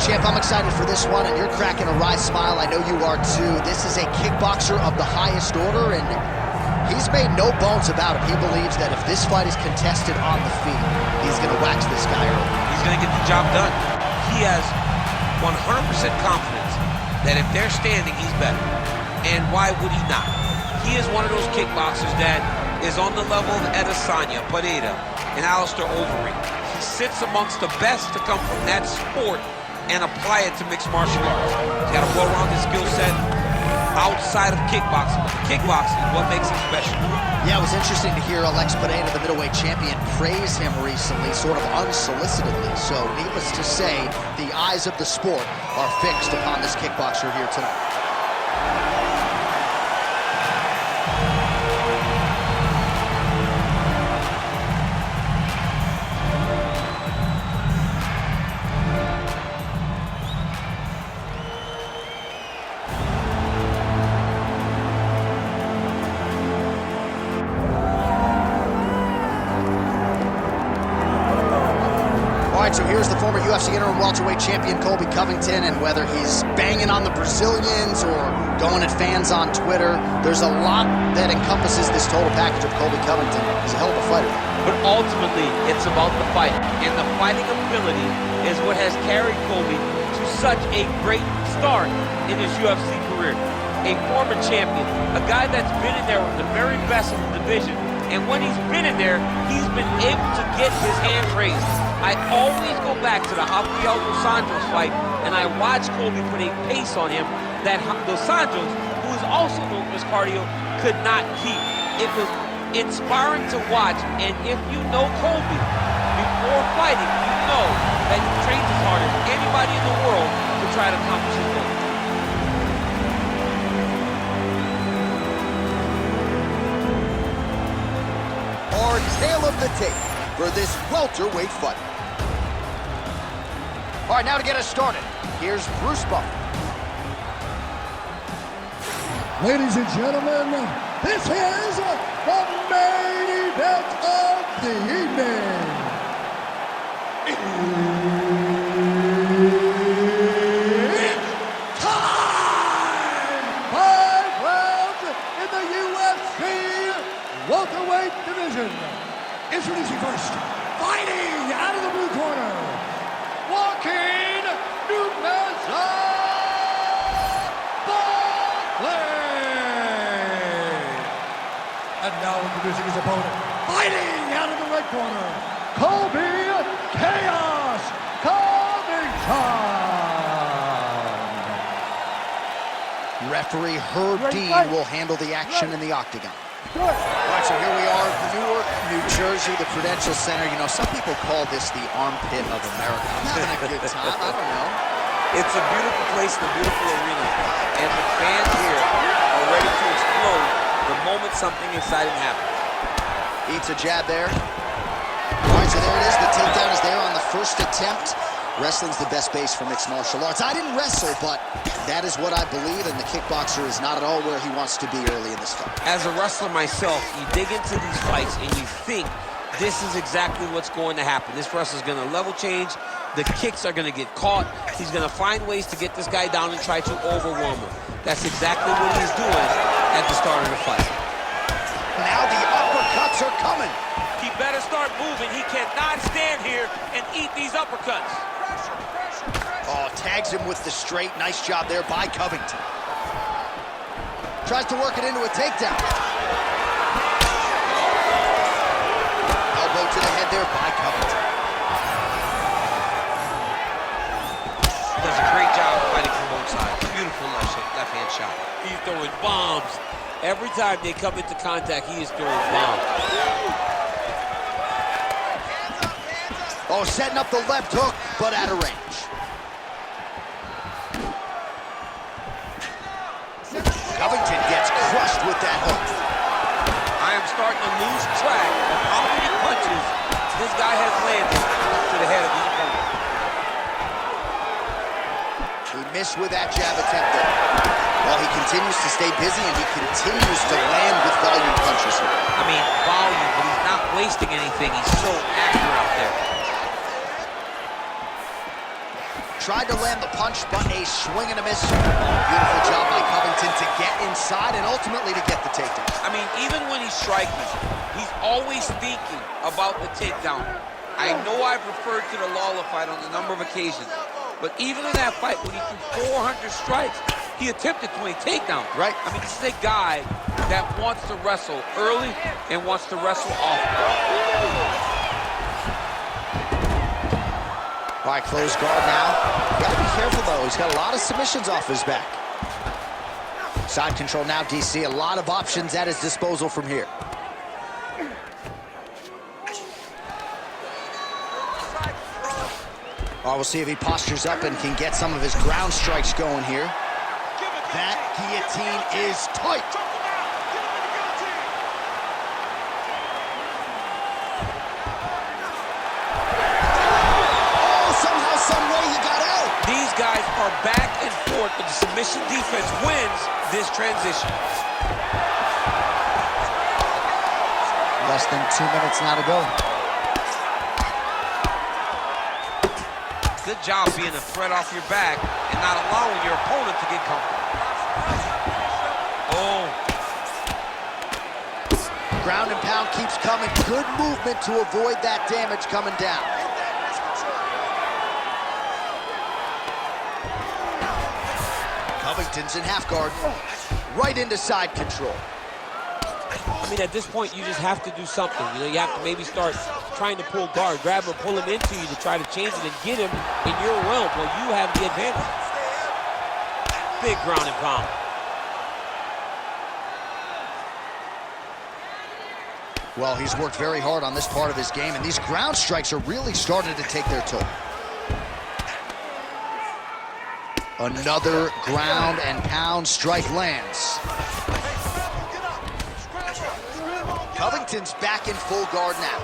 Champ, I'm excited for this one, and you're cracking a wry smile. I know you are too. This is a kickboxer of the highest order, and he's made no bones about it. He believes that if this fight is contested on the feet, he's going to wax this guy early. He's going to get the job done. He has 100% confidence that if they're standing, he's better. And why would he not? He is one of those kickboxers that is on the level of Adesanya, Pereira, and Alistair Overeem. He sits amongst the best to come from that sport and apply it to mixed martial arts. He's got a well-rounded skill set outside of kickboxing, but the kickboxing is what makes him special. Yeah, it was interesting to hear Alex Pereira, the middleweight champion, praise him recently, sort of unsolicitedly. So, needless to say, the eyes of the sport are fixed upon this kickboxer here tonight. So here's the former UFC interim welterweight champion Colby Covington, and whether he's banging on the Brazilians or going at fans on Twitter, there's a lot that encompasses this total package of Colby Covington. He's a hell of a fighter. But ultimately, it's about the fight, and the fighting ability is what has carried Colby to such a great start in his UFC career. A former champion, a guy that's been in there with the very best of the division, and when he's been in there, he's been able to get his hand raised. I always go back to the Rafael dos Anjos fight, and I watch Colby put a pace on him that dos Anjos, who is also known for his cardio, could not keep. It was inspiring to watch, and if you know Colby before fighting, you know that he trains as hard as anybody in the world to try to accomplish his goal. Our tale of the tape for this welterweight fight. All right, now to get us started, here's Bruce Buckley. Ladies and gentlemen, this is the main event of the evening. It's time! 5 rounds in the UFC welterweight division. Introducing first, fighting out of the blue corner, Joaquin Buckley. And now introducing his opponent, fighting out of the red corner, Colby Chaos Covington. Referee Herb Dean will handle the action in the octagon. All right, so here we are, Newark, New Jersey, the Prudential Center. You know, some people call this the armpit of America. I'm having a good time, I don't know. It's a beautiful place, a beautiful arena, and the fans here are ready to explode the moment something exciting happens. Eats a jab there. All right, so there it is. The takedown is there on the first attempt. Wrestling's the best base for mixed martial arts. I didn't wrestle, but that is what I believe, and the kickboxer is not at all where he wants to be early in this fight. As a wrestler myself, you dig into these fights and you think this is exactly what's going to happen. This wrestler's going to level change. The kicks are going to get caught. He's going to find ways to get this guy down and try to overwhelm him. That's exactly what he's doing at the start of the fight. Now the uppercuts are coming. He better start moving. He cannot stand here and eat these uppercuts. Oh, tags him with the straight. Nice job there by Covington. Tries to work it into a takedown. Elbow to the head there by Covington. Does a great job fighting from both sides. Beautiful left-hand shot. He's throwing bombs. Every time they come into contact, he is throwing bombs. Oh, setting up the left hook, but out of range. Covington gets crushed with that hook. I am starting to lose track of how many punches this guy has landed to the head of his opponent. He missed with that jab attempt there. Well, he continues to stay busy, and he continues to land with volume punches here. I mean, volume, but he's not wasting anything. He's so accurate out there. tried to land the punch, but a swing and a miss. Beautiful job by Covington to get inside and ultimately to get the takedown. I mean, even when he's striking, he's always thinking about the takedown. I know I've referred to the Lawler fight on a number of occasions, but even in that fight, when he threw 400 strikes, he attempted 20 takedowns. Right. I mean, this is a guy that wants to wrestle early and wants to wrestle often. All right, closed guard now. Gotta be careful, though. He's got a lot of submissions off his back. Side control now, DC. A lot of options at his disposal from here. All right, we'll see if he postures up and can get some of his ground strikes going here. That guillotine is tight. Guys are back and forth, but the submission defense wins this transition. Less than 2 minutes now to go. Good job being a threat off your back and not allowing your opponent to get comfortable. Oh. Ground and pound keeps coming. Good movement to avoid that damage coming down. Covington's in half guard, right into side control. I mean, at this point, you just have to do something. You know, you have to maybe start trying to pull guard, grab him, pull him into you to try to change it and get him in your realm. Well, you have the advantage. Big ground and pound. Well, he's worked very hard on this part of his game, and these ground strikes are really starting to take their toll. Another ground and pound strike lands. Covington's back in full guard now.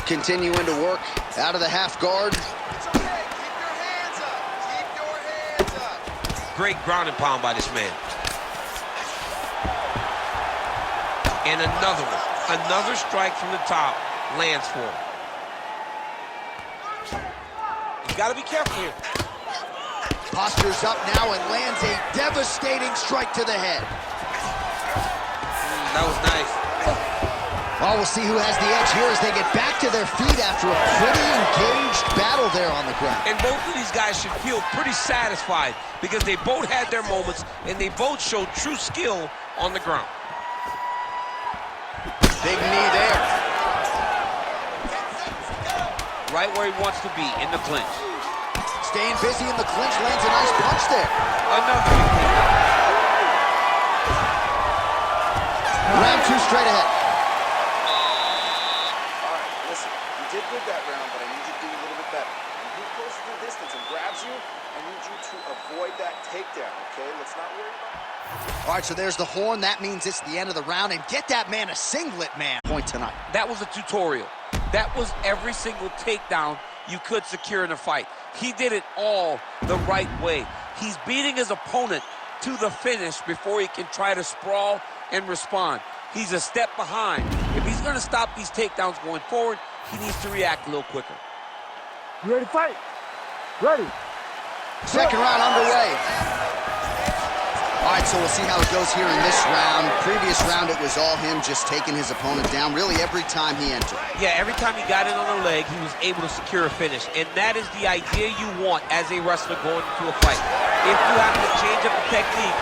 Continuing to work out of the half guard. Great ground and pound by this man. And another one. Another strike from the top lands for him. You gotta be careful here. Postures up now and lands a devastating strike to the head. That was nice. Well, we'll see who has the edge here as they get back to their feet after a pretty engaged battle there on the ground. And both of these guys should feel pretty satisfied because they both had their moments and they both showed true skill on the ground. Big knee there. Right where he wants to be, in the clinch. Staying busy in the clinch, lands a nice punch there. Another big knee. Round two straight ahead. All right, listen, you did good that round, but I need you to do a little bit better. When he goes to the distance and grabs you, I need you to avoid that takedown, okay? Let's not worry about it. All right, so there's the horn. That means it's the end of the round. And get that man a singlet, man. Point tonight. That was a tutorial. That was every single takedown you could secure in a fight. He did it all the right way. He's beating his opponent to the finish before he can try to sprawl and respond. He's a step behind. If he's going to stop these takedowns going forward, he needs to react a little quicker. You ready to fight? Ready. Second round underway. All right, so we'll see how it goes here in this round. Previous round, it was all him just taking his opponent down really every time he entered. Yeah, every time he got in on the leg, he was able to secure a finish. And that is the idea you want as a wrestler going into a fight. If you have to change up the technique,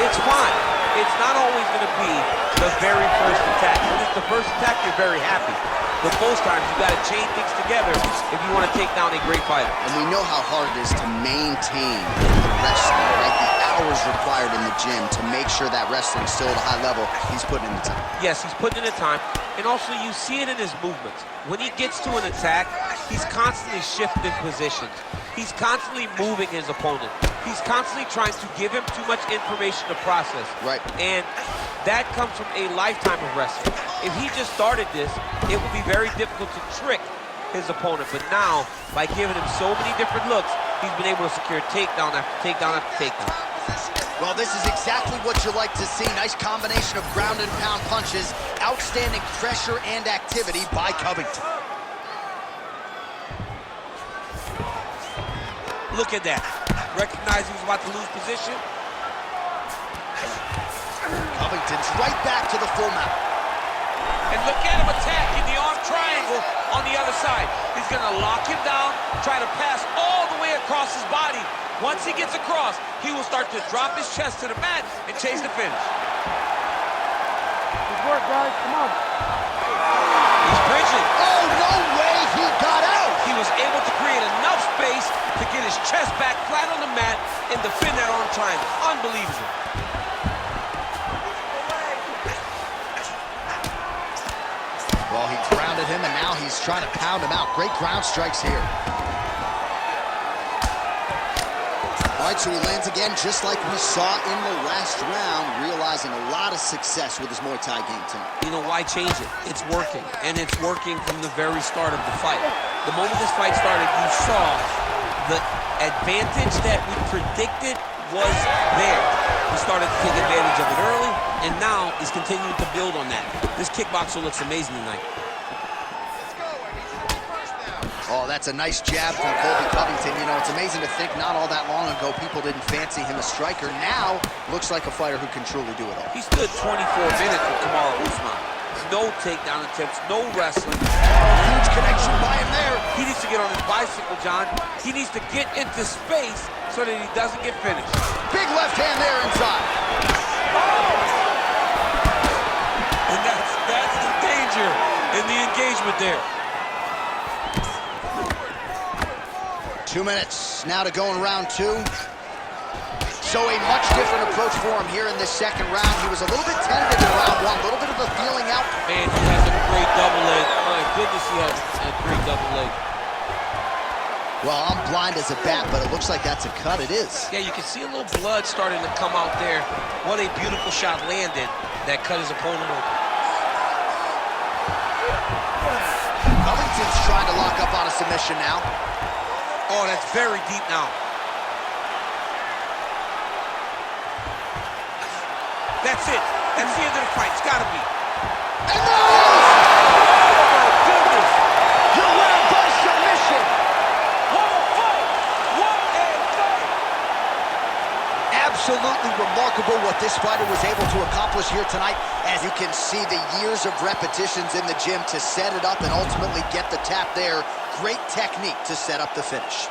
it's fine. It's not always going to be the very first attack. If it's the first attack, you're very happy. But most times, you got to chain things together if you want to take down a great fighter. And we know how hard it is to maintain the wrestling, right? The hours required in the gym to make sure that wrestling's still at a high level. He's putting in the time. Yes, he's putting in the time. And also, you see it in his movements. When he gets to an attack, he's constantly shifting positions. He's constantly moving his opponent. He's constantly trying to give him too much information to process. Right. And that comes from a lifetime of wrestling. If he just started this, it would be very difficult to trick his opponent. But now, by giving him so many different looks, he's been able to secure takedown after takedown after takedown. Well, this is exactly what you like to see. Nice combination of ground and pound punches. Outstanding pressure and activity by Covington. Look at that. Recognized he was about to lose position. Covington's right back to the full mount. And look at him attacking the arm triangle on the other side. He's going to lock him down, try to pass all the way across his body. Once he gets across, he will start to drop his chest to the mat and chase the finish. Good work, guys. Come on. He's bridging. Oh, no way he got out! He was able to create enough space to get his chest back flat on the mat and defend that arm triangle. Unbelievable. Well, he grounded him, and now he's trying to pound him out. Great ground strikes here. All right, so he lands again, just like we saw in the last round, realizing a lot of success with his Muay Thai game tonight. You know, why change it? It's working, and it's working from the very start of the fight. The moment this fight started, you saw the advantage that we predicted was there. He started to take advantage of it early, and now he's continuing to build on that. This kickboxer looks amazing tonight. Oh, that's a nice jab from Colby Covington. You know, it's amazing to think not all that long ago people didn't fancy him a striker. Now, looks like a fighter who can truly do it all. He stood 24 minutes with Kamaru Usman. No takedown attempts, no wrestling. Huge connection by him there. He needs to get on his bicycle, John. He needs to get into space so that he doesn't get finished. Big left hand there inside. And that's the danger in the engagement there. 2 minutes now to go in round two. So a much different approach for him here in this second round. He was a little bit tentative in round one, a little bit of a feeling out. Man, he has a great double leg. My goodness, he has a great double leg. Well, I'm blind as a bat, but it looks like that's a cut. It is. Yeah, you can see a little blood starting to come out there. What a beautiful shot landed that cut his opponent open. Covington's trying to lock up on a submission now. Oh, that's very deep now. That's it. That's the end of the fight. It's got to be. And there it is! Oh, my goodness. Your round by submission. What a fight! What a fight! Absolutely remarkable what this fighter was able to accomplish here tonight. As you can see, the years of repetitions in the gym to set it up and ultimately get the tap there. Great technique to set up the finish.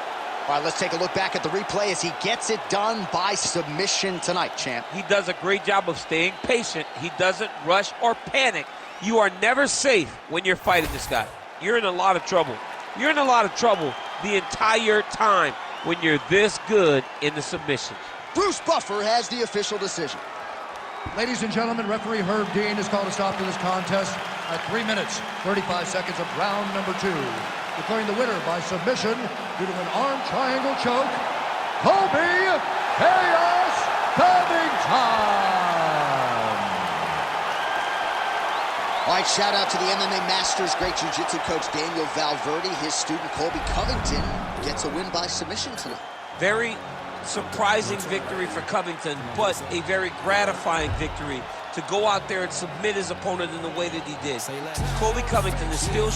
All right, let's take a look back at the replay as he gets it done by submission tonight, champ. He does a great job of staying patient. He doesn't rush or panic. You are never safe when you're fighting this guy. You're in a lot of trouble. You're in a lot of trouble the entire time when you're this good in the submissions. Bruce Buffer has the official decision. Ladies and gentlemen, referee Herb Dean has called a stop to this contest at 3 minutes, 35 seconds of round number 2. Declaring the winner by submission due to an arm triangle choke, Colby Chaos Covington. All right, shout out to the MMA Masters great jiu-jitsu coach Daniel Valverde. His student Colby Covington gets a win by submission tonight. Very surprising victory for Covington, but a very gratifying victory to go out there and submit his opponent in the way that he did. Colby Covington is still